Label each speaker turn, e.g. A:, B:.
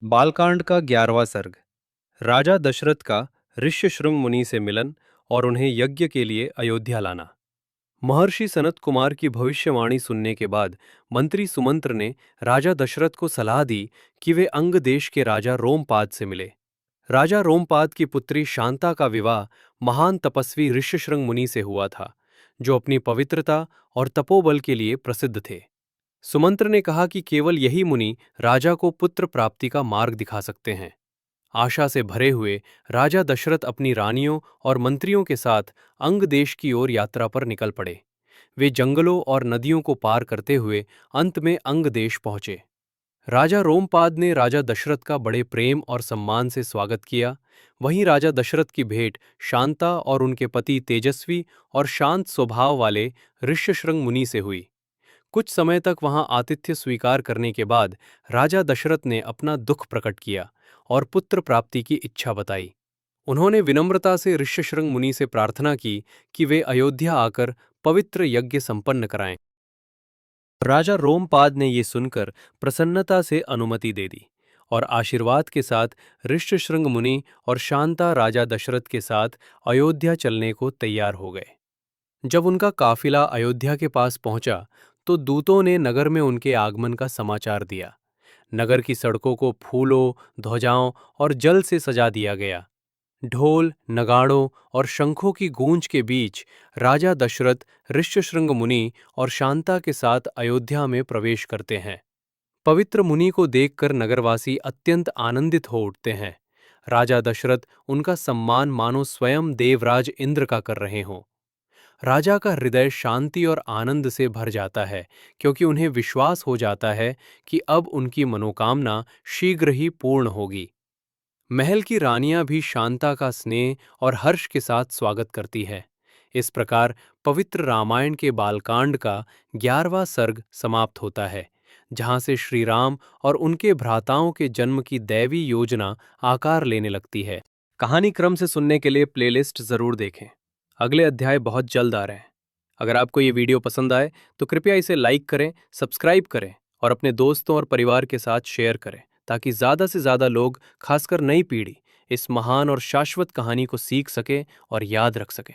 A: बालकांड का 11वां सर्ग। राजा दशरथ का ऋष्यशृंग मुनि से मिलन और उन्हें यज्ञ के लिए अयोध्या लाना। महर्षि सनत कुमार की भविष्यवाणी सुनने के बाद मंत्री सुमंत्र ने राजा दशरथ को सलाह दी कि वे अंग देश के राजा रोमपाद से मिले। राजा रोमपाद की पुत्री शांता का विवाह महान तपस्वी ऋष्यशृंग मुनि से हुआ था, जो अपनी पवित्रता और तपोबल के लिए प्रसिद्ध थे। सुमंत्र ने कहा कि केवल यही मुनि राजा को पुत्र प्राप्ति का मार्ग दिखा सकते हैं। आशा से भरे हुए राजा दशरथ अपनी रानियों और मंत्रियों के साथ अंग देश की ओर यात्रा पर निकल पड़े। वे जंगलों और नदियों को पार करते हुए अंत में अंग देश पहुंचे। राजा रोमपाद ने राजा दशरथ का बड़े प्रेम और सम्मान से स्वागत किया। वहीं राजा दशरथ की भेंट शांता और उनके पति तेजस्वी और शांत स्वभाव वाले ऋष्यशृंग मुनि से हुई। कुछ समय तक वहां आतिथ्य स्वीकार करने के बाद राजा दशरथ ने अपना दुख प्रकट किया और पुत्र प्राप्ति की इच्छा बताई। उन्होंने विनम्रता से ऋष्यशृंग मुनि से प्रार्थना की कि वे अयोध्या आकर पवित्र यज्ञ संपन्न कराएं। राजा रोमपाद ने ये सुनकर प्रसन्नता से अनुमति दे दी और आशीर्वाद के साथ ऋष्यशृंग मुनि और शांता राजा दशरथ के साथ अयोध्या चलने को तैयार हो गए। जब उनका काफिला अयोध्या के पास पहुंचा तो दूतों ने नगर में उनके आगमन का समाचार दिया। नगर की सड़कों को फूलों, ध्वजाओं और जल से सजा दिया गया। ढोल, नगाड़ों और शंखों की गूंज के बीच राजा दशरथ ऋष्यशृंग मुनि और शांता के साथ अयोध्या में प्रवेश करते हैं। पवित्र मुनि को देखकर नगरवासी अत्यंत आनंदित हो उठते हैं। राजा दशरथ उनका सम्मान मानो स्वयं देवराज इंद्र का कर रहे हों। राजा का हृदय शांति और आनंद से भर जाता है, क्योंकि उन्हें विश्वास हो जाता है कि अब उनकी मनोकामना शीघ्र ही पूर्ण होगी। महल की रानियां भी शांता का स्नेह और हर्ष के साथ स्वागत करती है। इस प्रकार पवित्र रामायण के बालकांड का 11वां सर्ग समाप्त होता है, जहां से श्री राम और उनके भ्राताओं के जन्म की दैवी योजना आकार लेने लगती है। कहानी क्रम से सुनने के लिए प्लेलिस्ट जरूर देखें। अगले अध्याय बहुत जल्द आ रहे हैं। अगर आपको ये वीडियो पसंद आए तो कृपया इसे लाइक करें, सब्सक्राइब करें और अपने दोस्तों और परिवार के साथ शेयर करें, ताकि ज़्यादा से ज़्यादा लोग, खासकर नई पीढ़ी, इस महान और शाश्वत कहानी को सीख सके और याद रख सके।